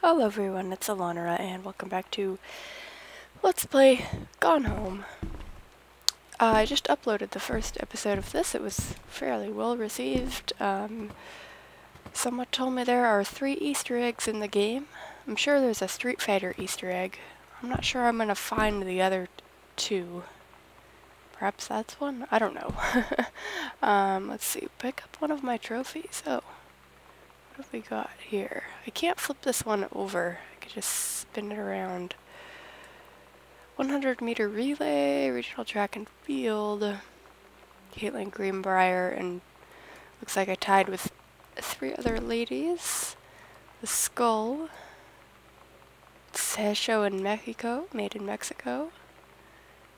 Hello everyone, it's Alana and welcome back to Let's Play Gone Home. I just uploaded the first episode of this. It was fairly well received. Someone told me there are 3 Easter eggs in the game. I'm sure there's a Street Fighter Easter egg. I'm not sure I'm gonna find the other 2. Perhaps that's one? I don't know. Let's see, pick up one of my trophies. Oh. What have we got here? I can't flip this one over. I could just spin it around. 100-meter relay, regional track and field. Caitlin Greenbrier, and looks like I tied with 3 other ladies. The skull. Sesho in Mexico, made in Mexico.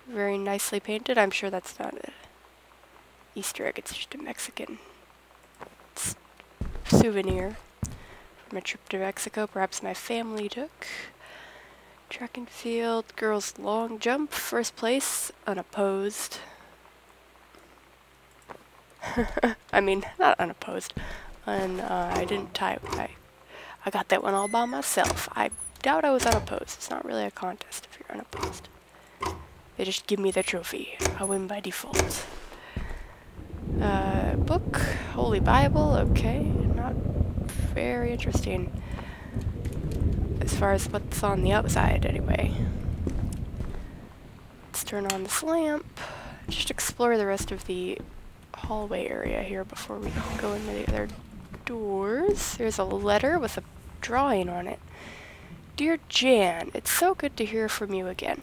Very nicely painted. I'm sure that's not an Easter egg, it's just a Mexican souvenir from a trip to Mexico, perhaps my family took. Track and field, girls long jump, first place, unopposed. I mean, not unopposed. I didn't tie. I got that one all by myself. I doubt I was unopposed. It's not really a contest if you're unopposed. They just give me the trophy. I win by default. Book, Holy Bible, okay, not very interesting as far as what's on the outside anyway. Let's turn on this lamp, just explore the rest of the hallway area here before we go into the other doors. There's a letter with a drawing on it. Dear Jan, it's so good to hear from you again.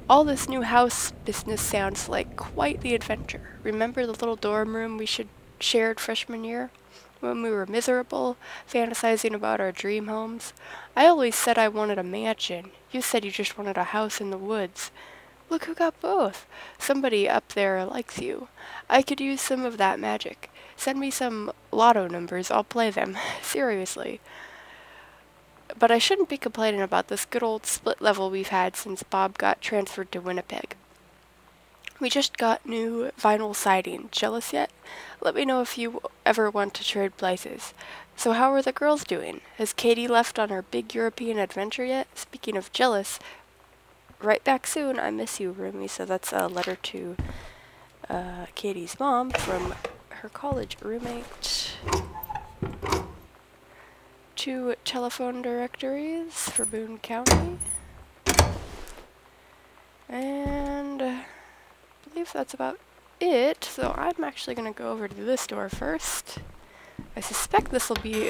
All this new house business sounds like quite the adventure. Remember the little dorm room we shared freshman year? When we were miserable, fantasizing about our dream homes? I always said I wanted a mansion. You said you just wanted a house in the woods. Look who got both. Somebody up there likes you. I could use some of that magic. Send me some lotto numbers, I'll play them. Seriously. But I shouldn't be complaining about this good old split level we've had since Bob got transferred to Winnipeg. We just got new vinyl siding. Jealous yet? Let me know if you ever want to trade places. So how are the girls doing? Has Katie left on her big European adventure yet? Speaking of jealous, right back soon. I miss you, Rumi. So that's a letter to Katie's mom from her college roommate. 2 telephone directories for Boone County. And I believe that's about it. So I'm actually going to go over to this door first. I suspect this will be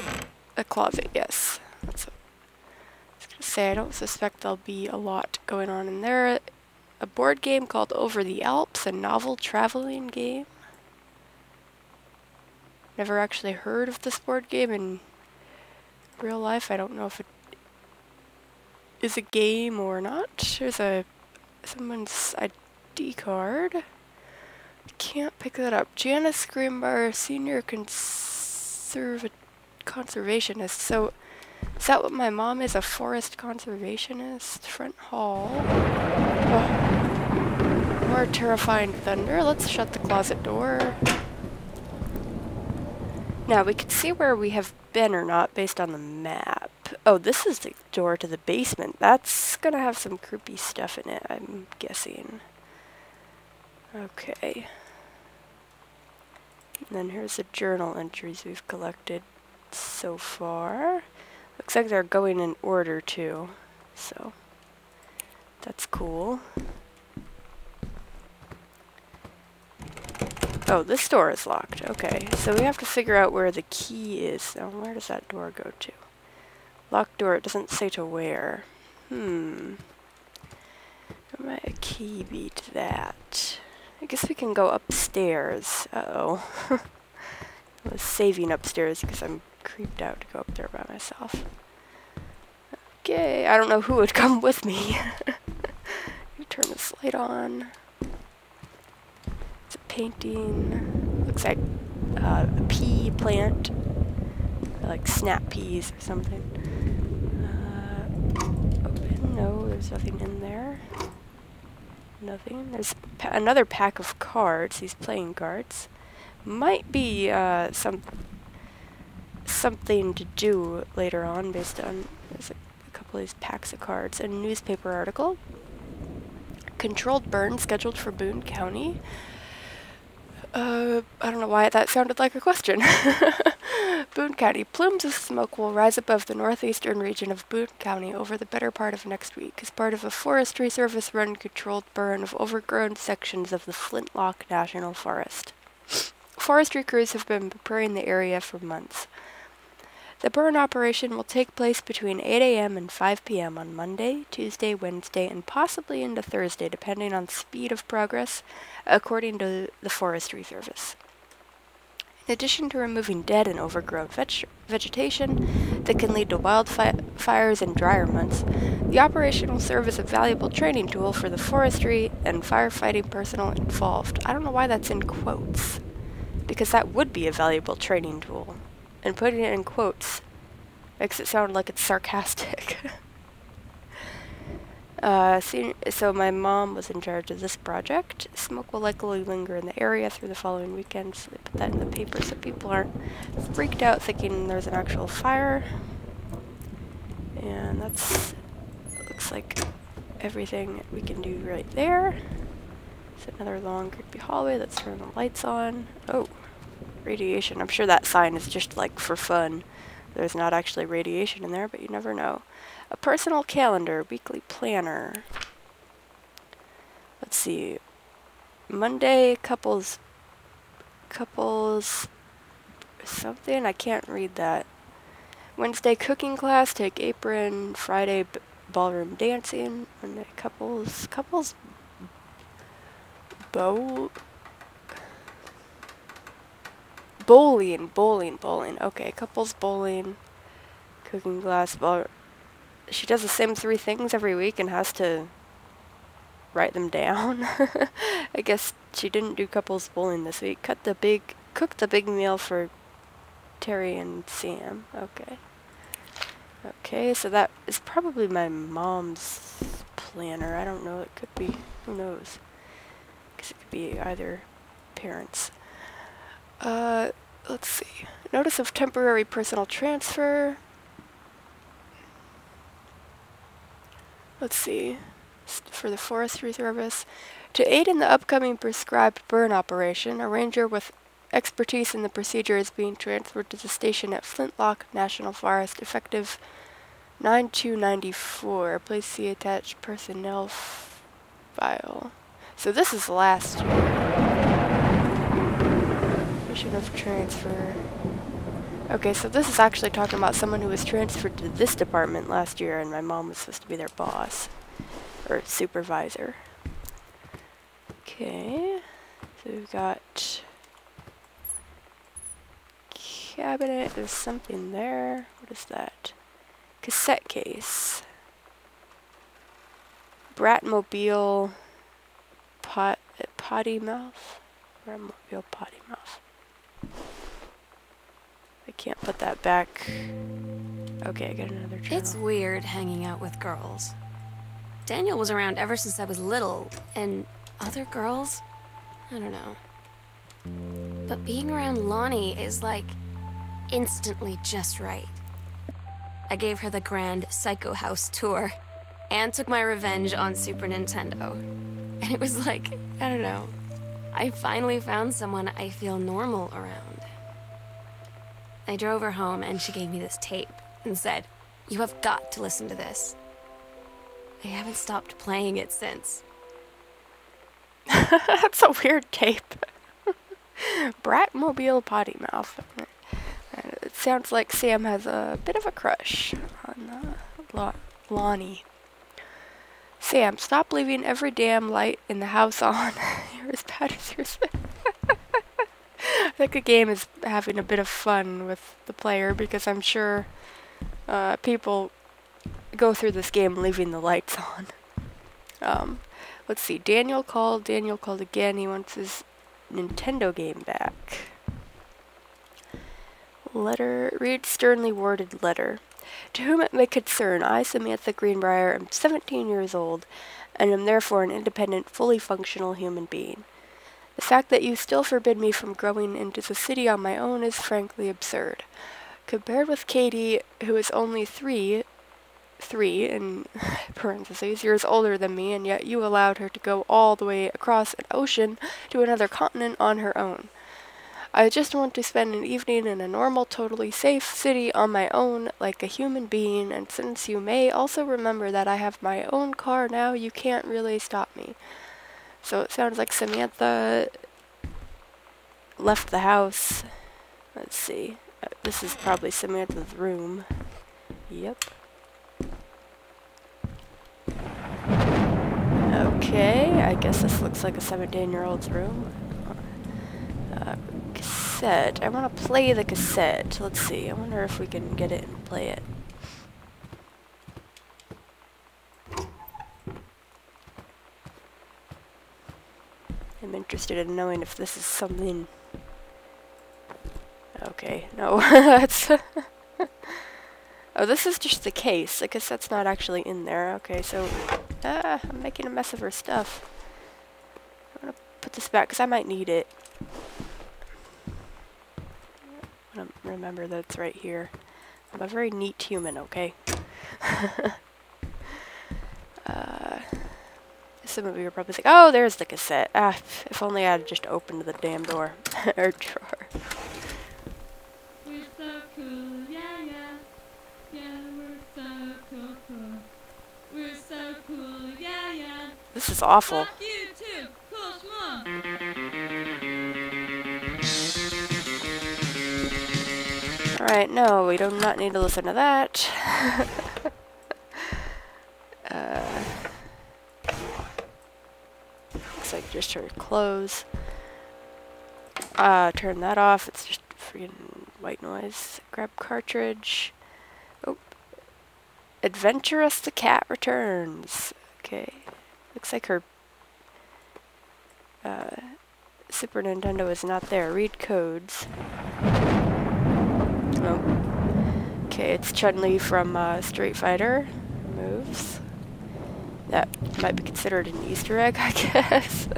a closet, yes. I was going to say, I don't suspect there'll be a lot going on in there. A board game called Over the Alps, a novel traveling game. Never actually heard of this board game in real life. I don't know if it is a game or not. There's someone's ID card. Can't pick that up. Janice Greenbar, senior conservationist. So is that what my mom is? A forest conservationist? Front hall. Oh. More terrifying thunder. Let's shut the closet door. Now, we can see where we have been or not based on the map. Oh, this is the door to the basement. That's gonna have some creepy stuff in it, I'm guessing. Okay. And then here's the journal entries we've collected so far. Looks like they're going in order, too. So, that's cool. Oh, this door is locked. Okay, so we have to figure out where the key is. Now, where does that door go to? Locked door, it doesn't say to where. There might a key be to that. I guess we can go upstairs. Uh-oh. I was saving upstairs because I'm creeped out to go up there by myself. Okay, I don't know who would come with me. You turn this light on. Painting. Looks like a pea plant. Like snap peas or something. Open. No, there's nothing in there. Nothing. There's another pack of cards. These playing cards. Might be something to do later on based on... There's a couple of these packs of cards. A newspaper article. Controlled burn scheduled for Boone County. I don't know why that sounded like a question. Boone County. Plumes of smoke will rise above the northeastern region of Boone County over the better part of next week as part of a Forestry Service-run controlled burn of overgrown sections of the Flintlock National Forest. Forestry crews have been preparing the area for months. The burn operation will take place between 8 a.m. and 5 p.m. on Monday, Tuesday, Wednesday, and possibly into Thursday, depending on speed of progress, according to the Forestry Service. In addition to removing dead and overgrown vegetation that can lead to wildfires in drier months, the operation will serve as a valuable training tool for the forestry and firefighting personnel involved. I don't know why that's in quotes, because that would be a valuable training tool. And putting it in quotes makes it sound like it's sarcastic. So my mom was in charge of this project. Smoke will likely linger in the area through the following weekend, so they put that in the paper so people aren't freaked out thinking there's an actual fire. And that's, looks like everything we can do right there. It's another long, creepy hallway. Let's turn the lights on. Oh. Radiation. I'm sure that sign is just like for fun. There's not actually radiation in there, but you never know. A personal calendar, weekly planner. Let's see. Monday, couples, something, I can't read that. Wednesday, cooking class, take apron. Friday, ballroom dancing. Monday, couples, bowling. Okay, couples bowling, cooking class, ball. She does the same 3 things every week and has to write them down. I guess she didn't do couples bowling this week. Cook the big meal for Terry and Sam. Okay. Okay, so that is probably my mom's planner. I don't know. It could be. Who knows? Because it could be either parents. Let's see. Notice of temporary personal transfer. Let's see. For the Forestry Service. To aid in the upcoming prescribed burn operation, a ranger with expertise in the procedure is being transferred to the station at Flintlock National Forest, effective 9/2/94. Please see attached personnel file. So this is last year. Of transfer. Okay, so this is actually talking about someone who was transferred to this department last year, and my mom was supposed to be their boss or supervisor. Okay, so we've got cabinet. There's something there. What is that? Cassette case. Bratmobile potty mouth. Bratmobile potty mouth. I can't put that back. Okay, I got another journal. It's weird hanging out with girls. Daniel was around ever since I was little, and other girls? I don't know. But being around Lonnie is like instantly just right. I gave her the grand Psycho House tour and took my revenge on Super Nintendo. And it was like, I don't know. I finally found someone I feel normal around. I drove her home and she gave me this tape and said, "You have got to listen to this." I haven't stopped playing it since. That's a weird tape. Bratmobile potty mouth. It sounds like Sam has a bit of a crush on Lonnie. Sam, stop leaving every damn light in the house on. You're as bad as yourself. I think the game is having a bit of fun with the player because I'm sure people go through this game leaving the lights on. Let's see. Daniel called again. He wants his Nintendo game back. Letter. Read sternly worded letter. To whom it may concern, I, Samantha Greenbrier, am 17 years old, and am therefore an independent, fully functional human being. The fact that you still forbid me from growing into the city on my own is frankly absurd. Compared with Katie, who is only 3 3, in parentheses, years older than me, and yet you allowed her to go all the way across an ocean to another continent on her own. I just want to spend an evening in a normal, totally safe city on my own, like a human being, and since you may also remember that I have my own car now, you can't really stop me. So it sounds like Samantha left the house. Let's see. This is probably Samantha's room. Yep. Okay, I guess this looks like a 17-year-old's room. Cassette. I want to play the cassette. Let's see. I wonder if we can get it and play it. I'm interested in knowing if this is something... Okay, no. That's... Oh, this is just the case. The cassette's not actually in there. Okay, so... I'm making a mess of her stuff. I'm gonna put this back, because I might need it. Remember that it's right here. I'm a very neat human, okay? Some of you are probably like, oh, there's the cassette. Ah, if only I had just opened the damn door. Or drawer. We're so cool, yeah, yeah. Yeah, we're so cool, cool. We're so cool, yeah, yeah. This is awful. Fuck you too, cool schmuck. Alright, no, we do not need to listen to that. Looks like just her clothes. Turn that off. It's just freaking white noise. Grab cartridge. Oh. Adventurous the Cat returns. Okay. Looks like her Super Nintendo is not there. Read codes. Oh. Okay, it's Chun-Li from Street Fighter. Moves. That might be considered an Easter egg, I guess.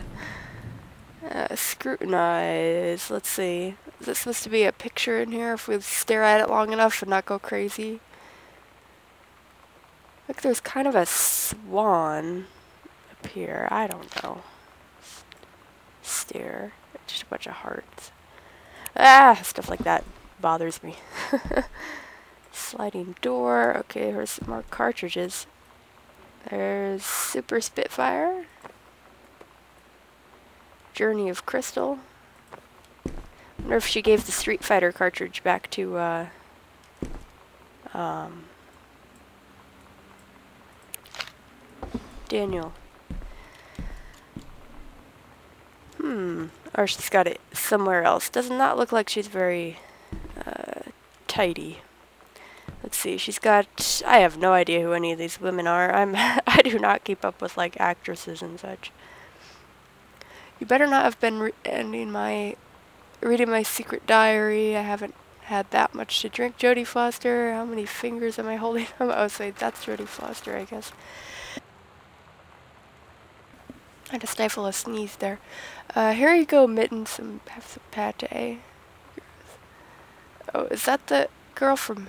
Scrutinize. Let's see. Is this supposed to be a picture in here if we stare at it long enough and not go crazy? Like there's kind of a swan up here. I don't know. Stare. Just a bunch of hearts. Ah! Stuff like that bothers me. Sliding door. Okay, here's some more cartridges. There's Super Spitfire. Journey of Crystal. Wonder if she gave the Street Fighter cartridge back to Daniel. Or she's got it somewhere else. Does not look like she's very tidy. Let's see, she's got... I have no idea who any of these women are. I do not keep up with, like, actresses and such. You better not have been reading my secret diary. I haven't had that much to drink. Jodie Foster, how many fingers am I holding? Oh, say that's Jodie Foster, I guess. I had to stifle a sneeze there. Here you go, Mittens. Have some pate. Oh, is that the girl from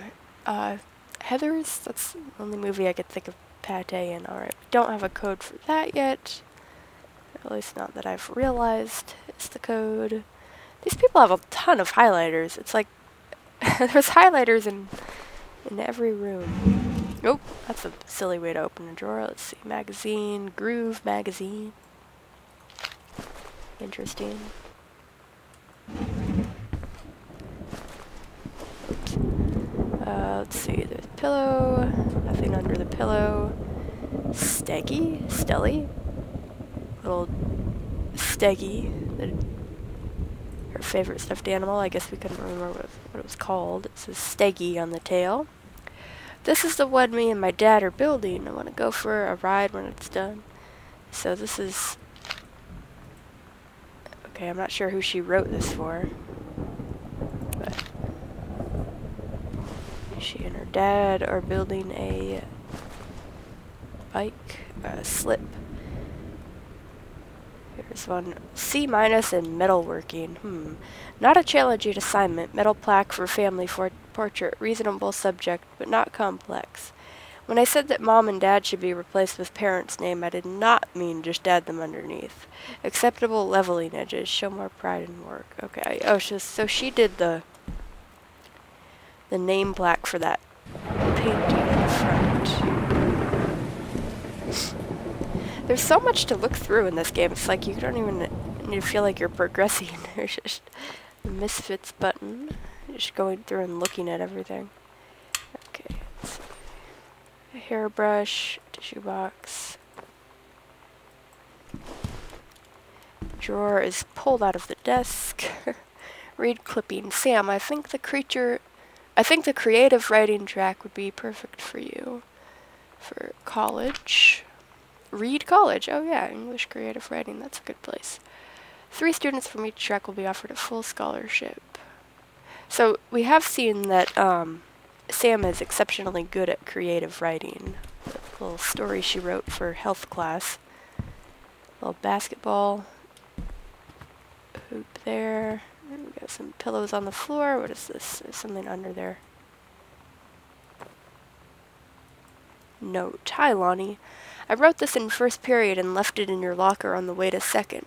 Heather's? That's the only movie I could think of pate in. Alright, we don't have a code for that yet. At least not that I've realized it's the code. These people have a ton of highlighters. It's like there's highlighters in every room. Nope, that's a silly way to open a drawer. Let's see, magazine, Groove magazine. Interesting. Let's see, there's a pillow, nothing under the pillow. Steggy? Stelly? Little Steggy. Her favorite stuffed animal. I guess we couldn't remember what it was called. It says Steggy on the tail. This is the one me and my dad are building. I want to go for a ride when it's done. So this is... Okay, I'm not sure who she wrote this for. But she and her dad are building a bike, slip. Here's one. C- in metalworking. Not a challenging assignment. Metal plaque for family portrait. Reasonable subject, but not complex. When I said that mom and dad should be replaced with parents' name, I did not mean just add them underneath. Acceptable leveling edges. Show more pride in work. Okay. Oh, so she did the name plaque for that painting in the front. There's so much to look through in this game. It's like you don't even need to feel like you're progressing. There's just the Misfits button. Just going through and looking at everything. Okay. Let's see. A hairbrush, tissue box. Drawer is pulled out of the desk. Read clipping. Sam, I think the creative writing track would be perfect for you. For college. Reed College. Oh yeah, English creative writing. That's a good place. 3 students from each track will be offered a full scholarship. So we have seen that Sam is exceptionally good at creative writing. The little story she wrote for health class. Little basketball hoop there. And we got some pillows on the floor. What is this? There's something under there. Note. Hi, Lonnie. I wrote this in first period and left it in your locker on the way to second.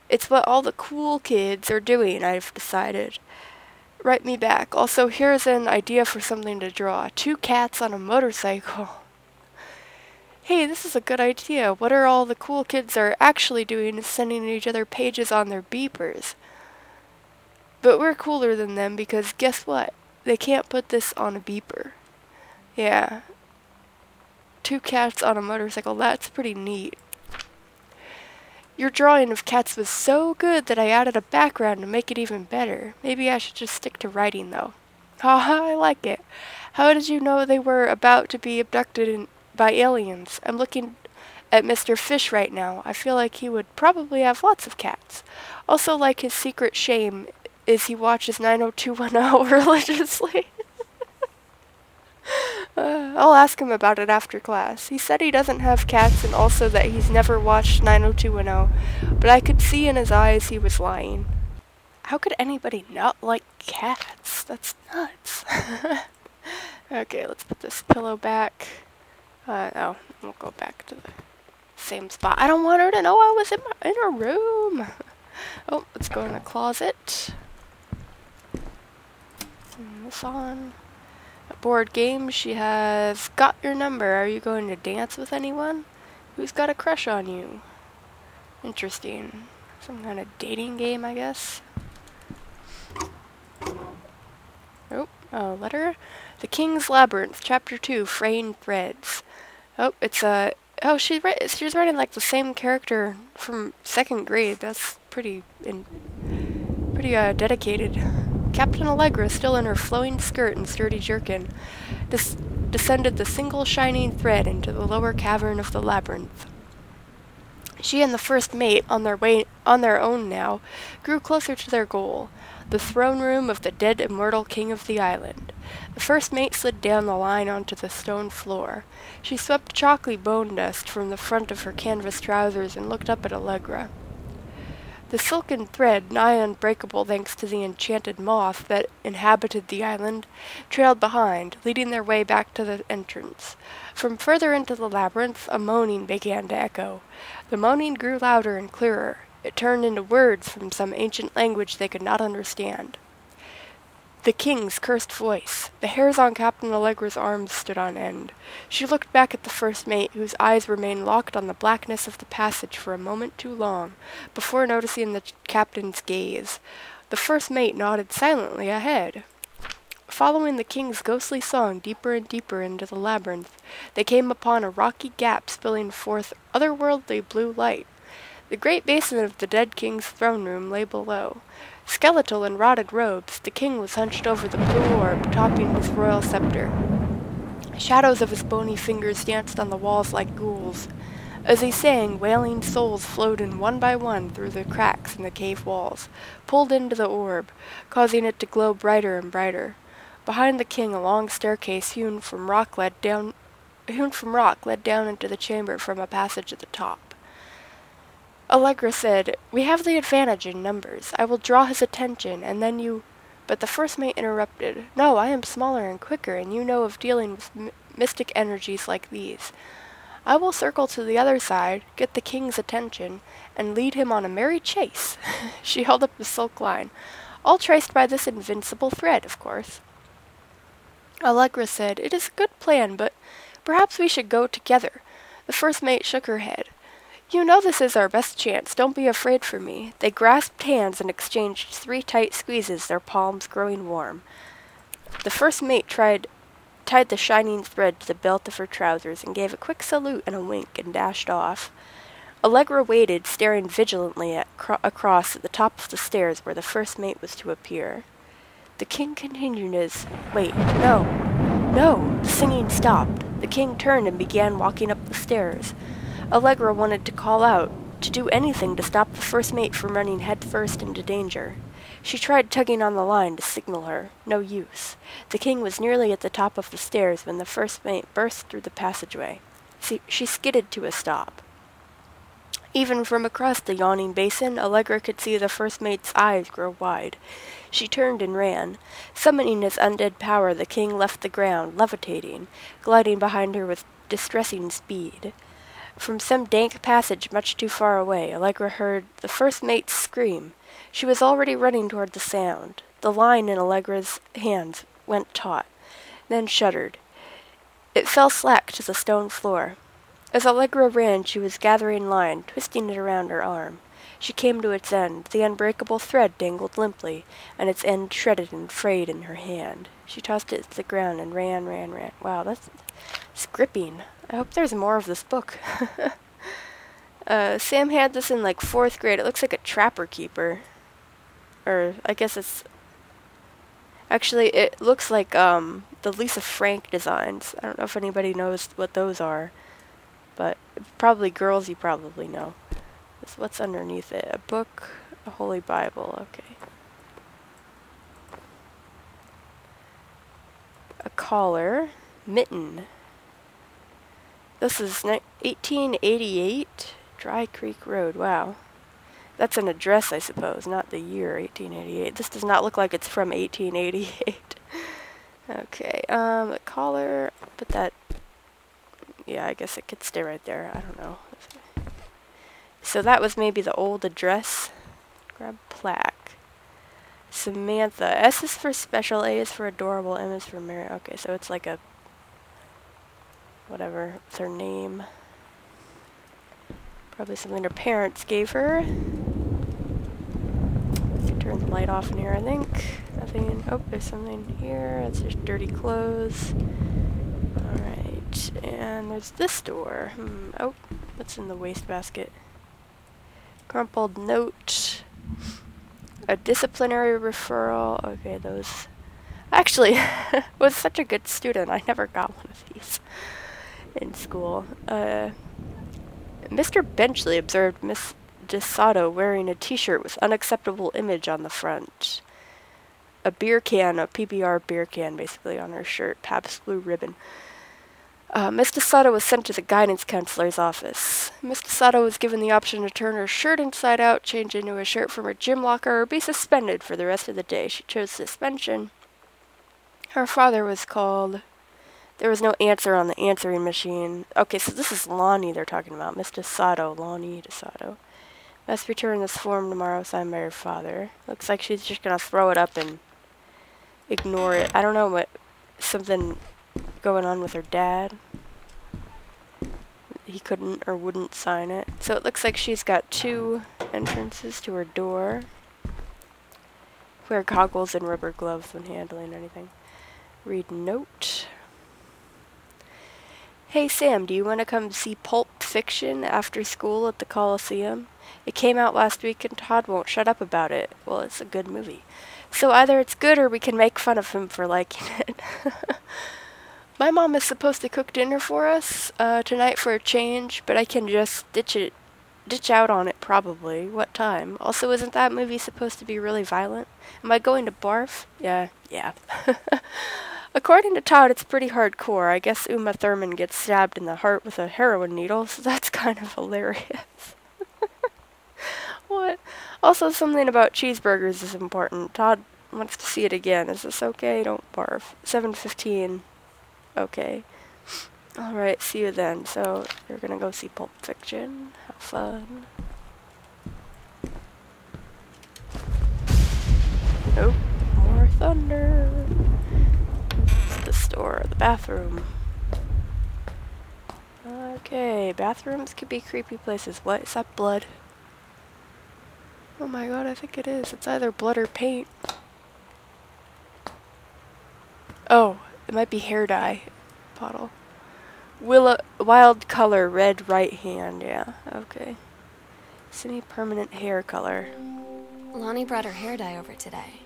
It's what all the cool kids are doing, I've decided. Write me back. Also, here's an idea for something to draw. 2 cats on a motorcycle. Hey, this is a good idea. What are all the cool kids are actually doing is sending each other pages on their beepers. But we're cooler than them because guess what? They can't put this on a beeper. Yeah. 2 cats on a motorcycle. That's pretty neat. Your drawing of cats was so good that I added a background to make it even better. Maybe I should just stick to writing, though. Haha, I like it. How did you know they were about to be abducted by aliens? I'm looking at Mr. Fish right now. I feel like he would probably have lots of cats. Also, like his secret shame is he watches 90210 religiously. I'll ask him about it after class. He said he doesn't have cats and also that he's never watched 90210, but I could see in his eyes he was lying. How could anybody not like cats? That's nuts. Okay, let's put this pillow back. Oh, we'll go back to the same spot. I don't want her to know I was in her room. Oh, let's go in the closet. Turn this on. Board game, she has got your number. Are you going to dance with anyone? Who's got a crush on you? Interesting. Some kind of dating game, I guess. Oh, a letter. The King's Labyrinth, Chapter 2, Fraying Threads. Oh, it's a... Oh, she's writing like the same character from 2nd grade. That's pretty dedicated. Captain Allegra, still in her flowing skirt and sturdy jerkin, descended the single shining thread into the lower cavern of the labyrinth. She and the first mate, on their own now, grew closer to their goal, the throne room of the dead immortal king of the island. The first mate slid down the line onto the stone floor. She swept chalky bone dust from the front of her canvas trousers and looked up at Allegra. The silken thread, nigh unbreakable thanks to the enchanted moth that inhabited the island, trailed behind, leading their way back to the entrance. From further into the labyrinth, a moaning began to echo. The moaning grew louder and clearer. It turned into words from some ancient language they could not understand. The king's cursed voice. The hairs on Captain Allegra's arms stood on end. She looked back at the first mate, whose eyes remained locked on the blackness of the passage for a moment too long, before noticing the captain's gaze. The first mate nodded silently ahead. Following the king's ghostly song deeper and deeper into the labyrinth, they came upon a rocky gap spilling forth otherworldly blue light. The great basin of the dead king's throne room lay below. Skeletal in rotted robes, the king was hunched over the blue orb, topping his royal scepter. Shadows of his bony fingers danced on the walls like ghouls. As he sang, wailing souls flowed in one by one through the cracks in the cave walls, pulled into the orb, causing it to glow brighter and brighter. Behind the king, a long staircase hewn from rock led down into the chamber from a passage at the top. Allegra said, "We have the advantage in numbers. I will draw his attention, and then you—" But the first mate interrupted. "No, I am smaller and quicker, and you know of dealing with mystic energies like these. I will circle to the other side, get the king's attention, and lead him on a merry chase. She held up the silk line, all traced by this invincible thread, of course. Allegra said, "It is a good plan, but perhaps we should go together." The first mate shook her head. "You know this is our best chance. Don't be afraid for me." They grasped hands and exchanged 3 tight squeezes, their palms growing warm. The first mate tied the shining thread to the belt of her trousers and gave a quick salute and a wink and dashed off. Allegra waited, staring vigilantly across at the top of the stairs where the first mate was to appear. The king continued his... Wait, no. No! The singing stopped. The king turned and began walking up the stairs. Allegra wanted to call out, to do anything to stop the first mate from running headfirst into danger. She tried tugging on the line to signal her. No use. The king was nearly at the top of the stairs when the first mate burst through the passageway. She skidded to a stop. Even from across the yawning basin, Allegra could see the first mate's eyes grow wide. She turned and ran. Summoning his undead power, the king left the ground, levitating, gliding behind her with distressing speed. From some dank passage much too far away, Allegra heard the first mate's scream. She was already running toward the sound. The line in Allegra's hands went taut, then shuddered. It fell slack to the stone floor. As Allegra ran, she was gathering line, twisting it around her arm. She came to its end. The unbreakable thread dangled limply, and its end shredded and frayed in her hand. She tossed it to the ground and ran. Wow, that's gripping. I hope there's more of this book. Sam had this in, like, 4th grade. It looks like a Trapper Keeper. Or, I guess it's... Actually, it looks like, the Lisa Frank designs. I don't know if anybody knows what those are. But, probably girls you probably know. What's underneath it? A book? A Holy Bible. Okay. A collar. Mitten. This is 1888? Dry Creek Road. Wow. That's an address, I suppose, not the year 1888. This does not look like it's from 1888. Okay, a collar. Put that... Yeah, I guess it could stay right there. I don't know. So that was maybe the old address. Grab plaque. Samantha. S is for special, A is for adorable, M is for Mary. Okay, so it's like a... whatever. It's her name. Probably something her parents gave her. Turn the light off in here, I think. Nothing. Oh, there's something here. It's just dirty clothes. Alright. And there's this door. Oh, what's in the wastebasket? Crumpled note. A disciplinary referral. Okay, those... Actually, was such a good student. I never got one of these in school. Mr. Benchley observed Miss DeSoto wearing a t-shirt with unacceptable image on the front. A beer can, a PBR beer can, basically, on her shirt. Pabst Blue Ribbon. Miss DeSoto was sent to the guidance counselor's office. Miss DeSoto was given the option to turn her shirt inside out, change into a shirt from her gym locker, or be suspended for the rest of the day. She chose suspension. Her father was called... There was no answer on the answering machine. Okay, so this is Lonnie they're talking about. Miss DeSoto. Lonnie DeSoto. Must return this form tomorrow, signed by her father. Looks like she's just gonna throw it up and ignore it. I don't know what... Something going on with her dad. He couldn't or wouldn't sign it. So it looks like she's got 2 entrances to her door. Wear goggles and rubber gloves when handling anything. Read note. Hey Sam, do you want to come see Pulp Fiction after school at the Coliseum? It came out last week and Todd won't shut up about it. Well, it's a good movie. So either it's good or we can make fun of him for liking it. My mom is supposed to cook dinner for us tonight for a change, but I can just ditch out on it probably. What time? Also, isn't that movie supposed to be really violent? Am I going to barf? Yeah. According to Todd, it's pretty hardcore. I guess Uma Thurman gets stabbed in the heart with a heroin needle, so that's kind of hilarious. What? Also, something about cheeseburgers is important. Todd wants to see it again. Is this okay? Don't barf. 7:15. Okay. Alright, see you then. So, you're gonna go see Pulp Fiction. Have fun. Nope. More thunder. It's the store, the bathroom. Okay, bathrooms could be creepy places. What? Is that blood? Oh my god, I think it is. It's either blood or paint. Oh, it might be hair dye bottle. Wild color, red right hand, yeah, okay. Semi-permanent hair color. Lonnie brought her hair dye over today.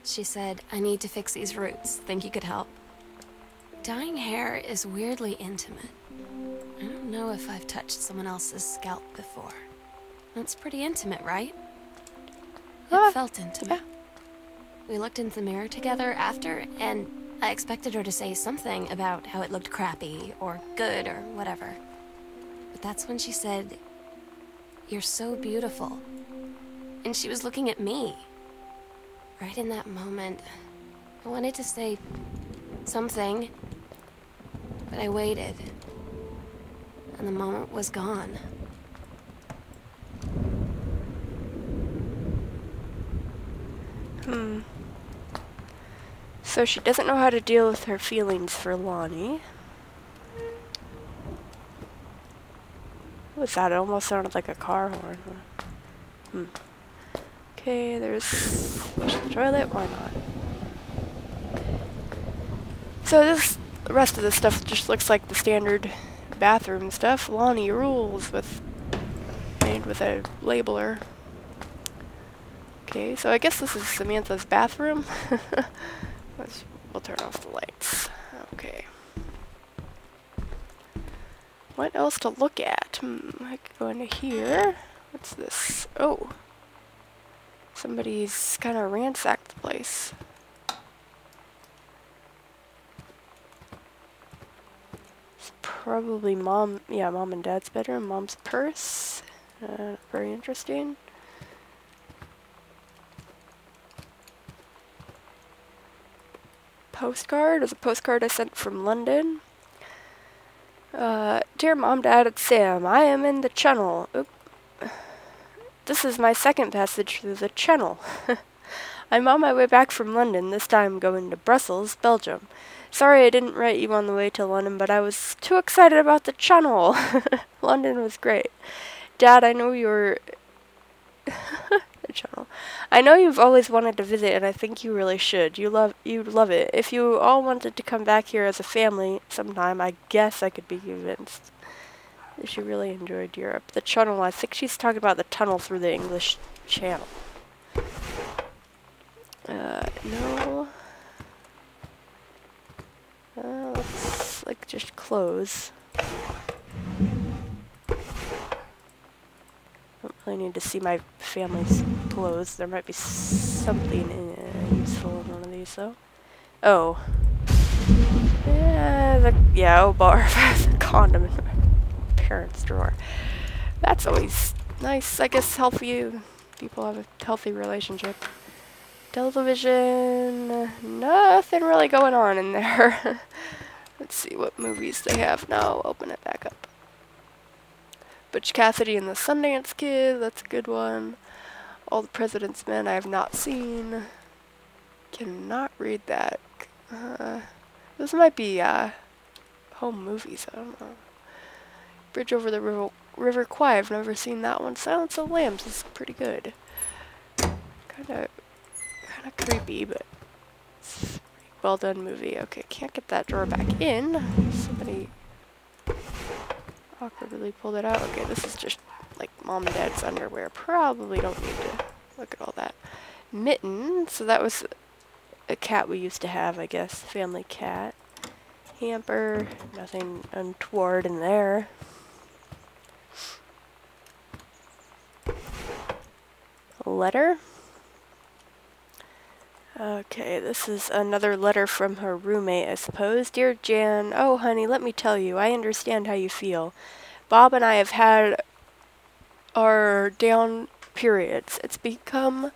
She said, I need to fix these roots. Think you could help? Dyeing hair is weirdly intimate. I don't know if I've touched someone else's scalp before. That's pretty intimate, right? It felt intimate. Yeah. We looked in the mirror together after, and I expected her to say something about how it looked crappy, or good, or whatever. But that's when she said, "You're so beautiful." And she was looking at me. Right in that moment, I wanted to say something, but I waited. And the moment was gone. So she doesn't know how to deal with her feelings for Lonnie. What was that? It almost sounded like a car horn. Okay, there's the toilet. Why not? So the rest of this stuff just looks like the standard bathroom stuff. Lonnie rules made with a labeler. Okay, so I guess this is Samantha's bathroom. We'll turn off the lights. Okay. What else to look at? I could go into here. What's this? Oh. Somebody's kind of ransacked the place. It's probably mom and dad's bedroom. Mom's purse. Very interesting. Postcard. It was a postcard I sent from London. Dear Mom, Dad, it's Sam. I am in the channel. Oop. This is my second passage through the channel. I'm on my way back from London, this time going to Brussels, Belgium. Sorry I didn't write you on the way to London, but I was too excited about the channel. London was great. Dad, I know you're... the channel. I know you've always wanted to visit, and I think you really should. You'd love it. If you all wanted to come back here as a family sometime, I guess I could be convinced. She really enjoyed Europe. The tunnel, I think she's talking about the tunnel through the English Channel. No. Looks like just clothes. Don't really need to see my family's clothes. There might be something useful in one of these, though. Oh. Yeah, bar. The condom in my parents' drawer. That's always nice. I guess healthy people have a healthy relationship. Television. Nothing really going on in there. Let's see what movies they have now. Open it back up. Butch Cassidy and the Sundance Kid, that's a good one. All the President's Men I have not seen. Cannot read that. Those might be home movies, I don't know. Bridge Over the River Kwai, I've never seen that one. Silence of the Lambs is pretty good. Kinda creepy, but it's a pretty well done movie. Okay, can't get that drawer back in. Somebody awkwardly pulled it out. Okay, this is just like Mom and Dad's underwear. Probably don't need to look at all that. Mitten, so that was a cat we used to have, I guess. Family cat. Hamper, nothing untoward in there. A letter. Okay, this is another letter from her roommate, I suppose. Dear Jan, oh honey, let me tell you, I understand how you feel. Bob and I have had our down periods. It's become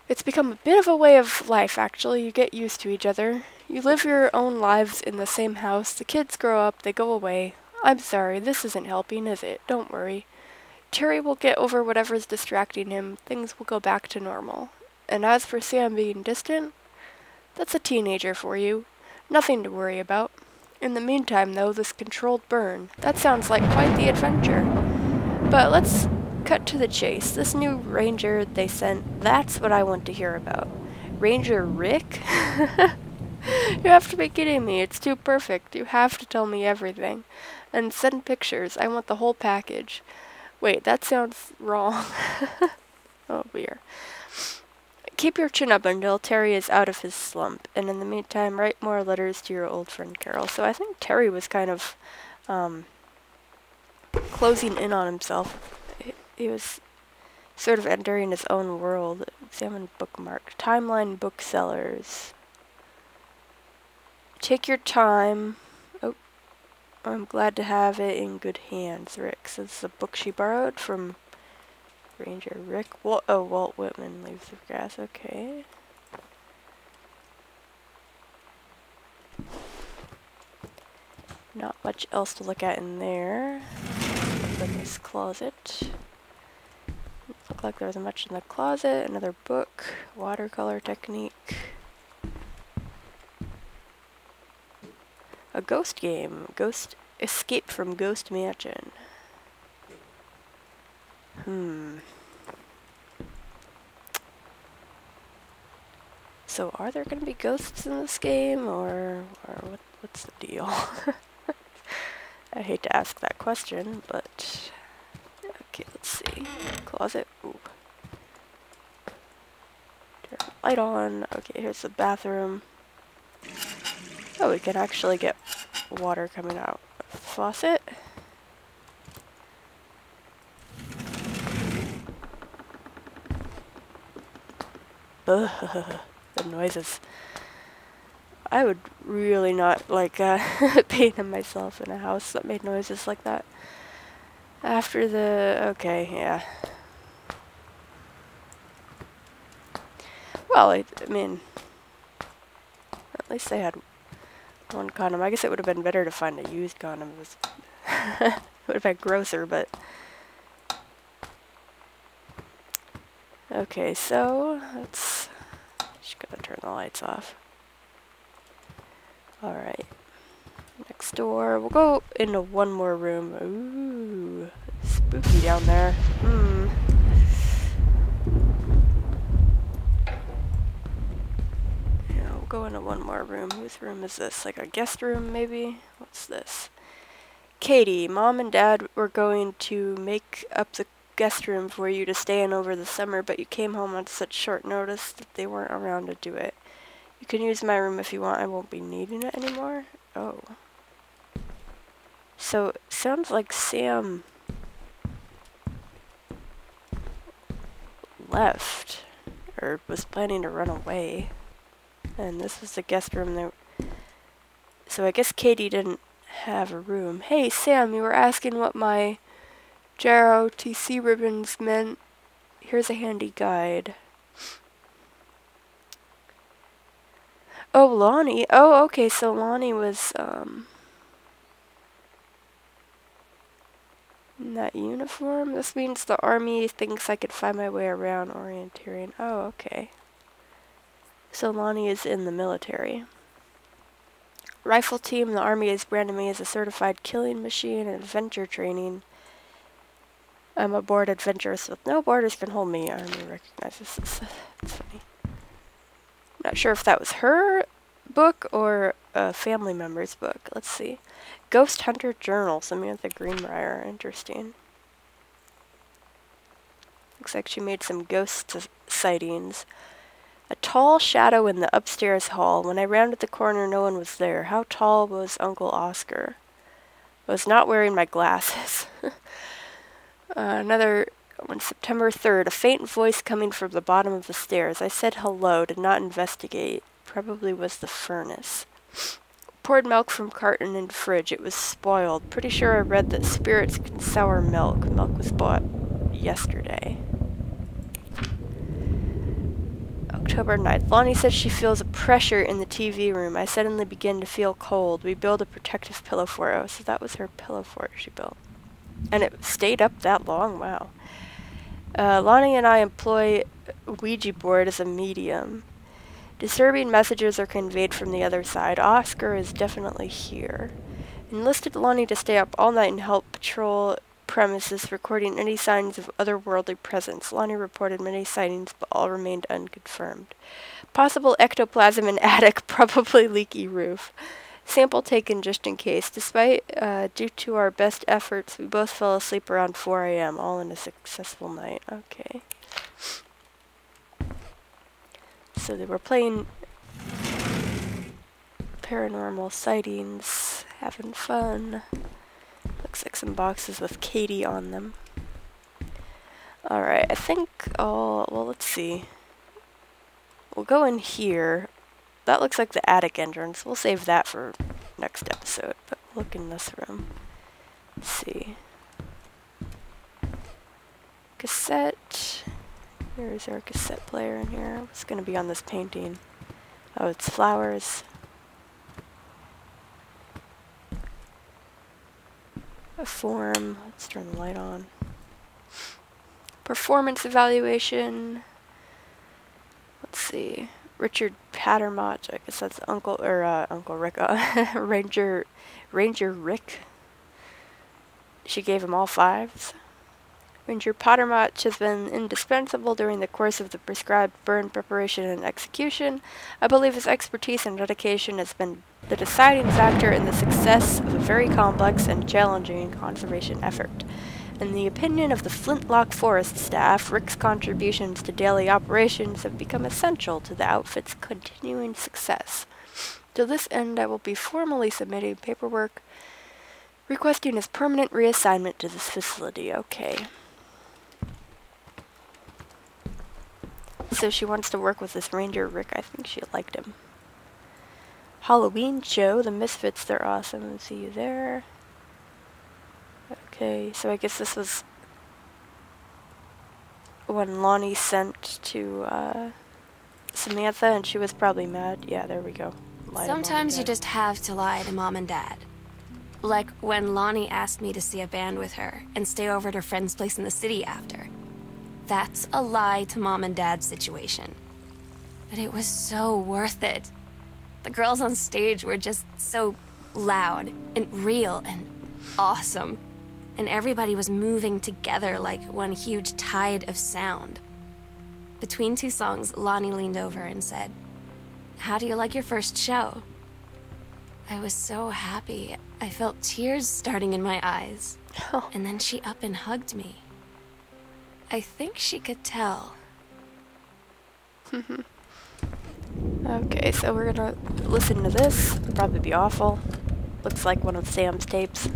a bit of a way of life, actually. You get used to each other. You live your own lives in the same house. The kids grow up, they go away. I'm sorry, this isn't helping, is it? Don't worry. Terry will get over whatever's distracting him. Things will go back to normal. And as for Sam being distant, that's a teenager for you. Nothing to worry about. In the meantime, though, this controlled burn. That sounds like quite the adventure. But let's cut to the chase. This new ranger they sent, that's what I want to hear about. Ranger Rick? You have to be kidding me. It's too perfect. You have to tell me everything. And send pictures. I want the whole package. Wait, that sounds wrong. Oh, dear. Keep your chin up until Terry is out of his slump. And in the meantime, write more letters to your old friend Carol. So I think Terry was kind of closing in on himself. He was sort of entering his own world. Examine bookmark. Timeline booksellers. Take your time. Oh, I'm glad to have it in good hands, Rick. So this is a book she borrowed from Ranger Rick. Walt Whitman, Leaves of Grass. Okay. Not much else to look at in there. In this closet. Looked like there wasn't much in the closet. Another book. Watercolor technique. A ghost game. Ghost Escape from Ghost Mansion. So are there going to be ghosts in this game, or what's the deal? I hate to ask that question, but okay, let's see. Closet. Ooh. Turn the light on. Okay, here's the bathroom. Oh, we can actually get water coming out of the faucet. Ugh, the noises. I would really not like painting myself in a house that made noises like that. After the... okay, yeah. Well, I mean... at least they had one condom. I guess it would have been better to find a used condom. It would have been grosser, but... okay, so let's... just gotta turn the lights off. Alright. Next door. We'll go into one more room. Ooh. Spooky down there. Yeah, we'll go into one more room. Whose room is this? Like a guest room, maybe? What's this? Katie, Mom and Dad were going to make up the guest room for you to stay in over the summer, but you came home on such short notice that they weren't around to do it. You can use my room if you want. I won't be needing it anymore. Oh. So, sounds like Sam left, or was planning to run away. And this was the guest room there. So I guess Katie didn't have a room. Hey, Sam, you were asking what my JROTC ribbons meant. Here's a handy guide. Oh, Lonnie. Oh, okay, so Lonnie was, in that uniform? This means the army thinks I could find my way around orienteering. Oh, okay. So Lonnie is in the military. Rifle team, the army has branded me as a certified killing machine and adventure training. I'm aboard adventurous with no borders can hold me. Army recognizes this. That's funny. Not sure if that was her book or a family member's book. Let's see. Ghost Hunter Journal, Samantha Greenbrier. Interesting. Looks like she made some ghost sightings. A tall shadow in the upstairs hall. When I rounded the corner, no one was there. How tall was Uncle Oscar? I was not wearing my glasses. Another on September 3rd, a faint voice coming from the bottom of the stairs. I said hello, did not investigate. Probably was the furnace. Poured milk from carton in fridge. It was spoiled. Pretty sure I read that spirits can sour milk. Milk was bought yesterday. October 9th. Lonnie says she feels a pressure in the TV room. I suddenly begin to feel cold. We build a protective pillow for her. So that was her pillow fort she built. And it stayed up that long? Wow. Lonnie and I employ Ouija board as a medium. Disturbing messages are conveyed from the other side. Oscar is definitely here. Enlisted Lonnie to stay up all night and help patrol premises, recording any signs of otherworldly presence. Lonnie reported many sightings, but all remained unconfirmed. Possible ectoplasm in attic, probably leaky roof. Sample taken just in case. Despite, due to our best efforts, we both fell asleep around 4 a.m., all in a successful night. Okay. So they were playing paranormal sightings, having fun. Looks like some boxes with Katie on them. Alright, I think well, let's see. We'll go in here. That looks like the attic entrance. We'll save that for next episode. But look in this room. Let's see. Cassette. There's our cassette player in here. What's going to be on this painting? Oh, it's flowers. A form. Let's turn the light on. Performance evaluation. Let's see. Richard Pattermott. I guess that's Uncle Rick. Ranger Rick. She gave him all 5s. Ranger Pottermott has been indispensable during the course of the prescribed burn preparation and execution. I believe his expertise and dedication has been the deciding factor in the success of a very complex and challenging conservation effort. In the opinion of the Flintlock Forest staff, Rick's contributions to daily operations have become essential to the outfit's continuing success. To this end, I will be formally submitting paperwork requesting his permanent reassignment to this facility. Okay. So she wants to work with this Ranger Rick. I think she liked him. Halloween show. The Misfits, they're awesome. I'll see you there. Okay, so I guess this was when Lonnie sent to Samantha, and she was probably mad. Yeah, there we go. Sometimes you just have to lie to Mom and Dad. Like when Lonnie asked me to see a band with her and stay over at her friend's place in the city after. That's a lie to Mom and Dad's situation. But it was so worth it. The girls on stage were just so loud and real and awesome. And everybody was moving together like one huge tide of sound. Between 2 songs, Lonnie leaned over and said, "How do you like your first show?" I was so happy. I felt tears starting in my eyes. Oh. And then she up and hugged me. I think she could tell. Okay, so we're gonna listen to this. It'll probably be awful. Looks like one of Sam's tapes.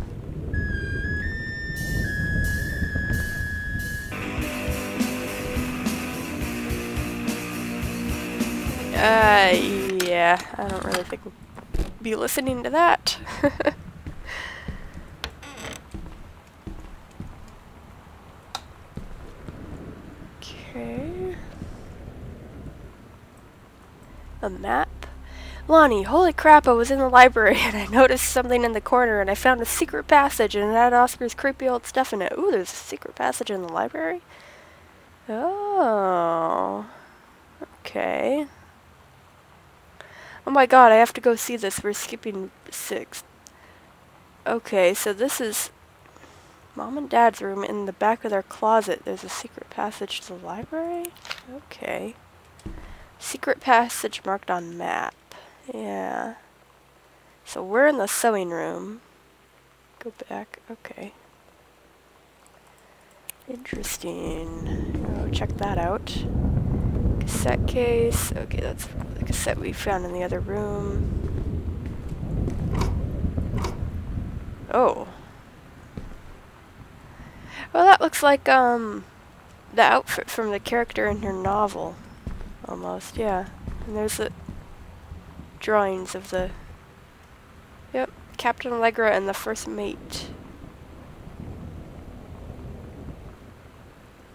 Yeah, I don't really think we'll be listening to that. Okay. A map? Lonnie, holy crap, I was in the library and I noticed something in the corner and I found a secret passage and it had Oscar's creepy old stuff in it. Ooh, there's a secret passage in the library? Oh. Okay. Oh my god, I have to go see this. We're skipping 6. Okay, so this is Mom and Dad's room. In the back of their closet, there's a secret passage to the library? Okay. Secret passage marked on map. Yeah. So we're in the sewing room. Go back. Okay. Interesting. Oh, check that out. Cassette case. Okay, that's the cassette we found in the other room. Oh. Well, that looks like, the outfit from the character in her novel. Almost, yeah. And there's the drawings of the... Yep, Captain Allegra and the first mate.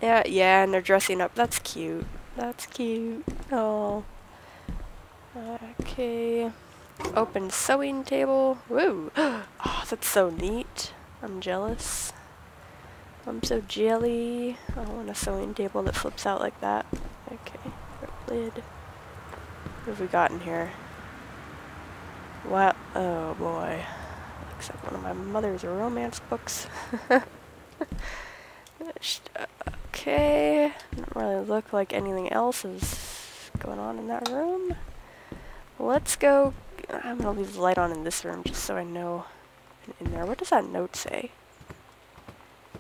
Yeah, and they're dressing up. That's cute. That's cute. Oh. Okay. Open sewing table. Woo! Oh, that's so neat. I'm jealous. I'm so jelly. I want a sewing table that flips out like that. Okay. Lid. What have we got in here? What? Oh boy. Looks like one of my mother's romance books. Okay. Doesn't really look like anything else is going on in that room. Let's go. I'm gonna leave the light on in this room just so I know in there. What does that note say?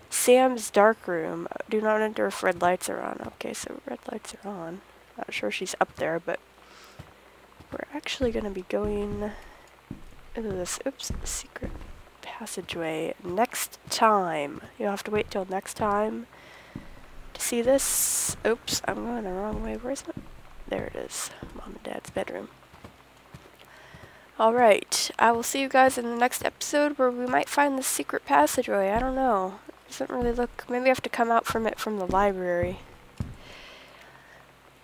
Sam's dark room. Do not enter if red lights are on. Okay, so red lights are on. Not sure she's up there, but we're actually gonna be going into this, oops, secret passageway next time. You'll have to wait till next time to see this. Oops, I'm going the wrong way. Where's my... There it is. Mom and Dad's bedroom. Alright, I will see you guys in the next episode where we might find the secret passageway. I don't know. It doesn't really look... Maybe I have to come out from it from the library.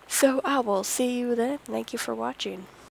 So I will see you then. Thank you for watching.